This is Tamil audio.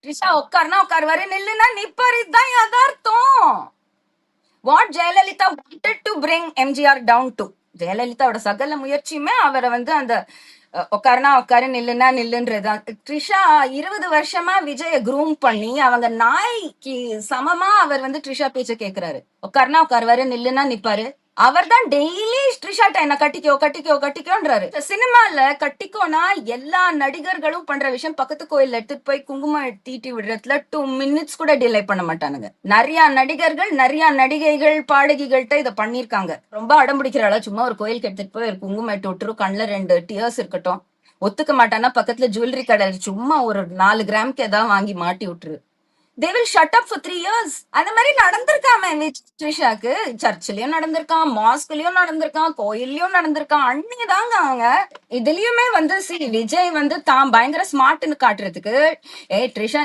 த்ரிஷா உட்காருனா உட்காருவாரு, நில்லுனா நிப்பாரு. இதுதான் யதார்த்தம். What Jayalalithaa wanted to bring MGR down to. ஜெயலலிதாவோட சகல முயற்சியுமே அவரை வந்து அந்த உட்காருனா உட்காரு, நில்லுனா நில்லுன்றதுதான். த்ரிஷா 20 வருஷமா விஜய க்ரூம் பண்ணி அவங்க நாய்க்கு சமமா அவர் வந்து த்ரிஷா பேச்ச கேக்குறாரு. உட்காருனா உட்காருவாரு, நில்லுனா நிப்பாரு. அவர் தான் டெய்லி த்ரிஷாட்ட என்ன கட்டிக்கோ கட்டிக்கோ கட்டிக்கோன்றாரு. சினிமால கட்டிக்கோனா எல்லா நடிகர்களும் பண்ற விஷயம் பக்கத்து கோயில்ல எடுத்துட்டு போய் குங்குமம் தீட்டி விடுறதுல 2 minutes கூட டிலே பண்ண மாட்டானுங்க. நிறைய நடிகர்கள் நிறைய நடிகைகள் பாடகிகள்கிட்ட இதை பண்ணிருக்காங்க. ரொம்ப அடம் பிடிக்கிறாளா, சும்மா ஒரு கோயிலுக்கு எடுத்துட்டு போய் ஒரு குங்குமம் இட்டு விட்டுரும், கண்ணுல 2 டியர்ஸ் இருக்கட்டும். ஒத்துக்க மாட்டானா பக்கத்துல ஜுவல்லரி கடை சும்மா ஒரு 4 கிராம்க்கு ஏதாவது வாங்கி மாட்டி விட்டுரு. they will shut up for 3 years. அந்த மாதிரி நடந்திருக்காம த்ரிஷாக்கு. சர்ச்சிலயும் நடந்திருக்கான், மாஸ்க்லயும் நடந்திருக்கான், கோயில்லயும் நடந்திருக்கான். அன்னிதாங்க அவங்க இதுலயுமே வந்து விஜய் வந்து தான் பயங்கர ஸ்மார்ட்னு காட்டுறதுக்கு த்ரிஷா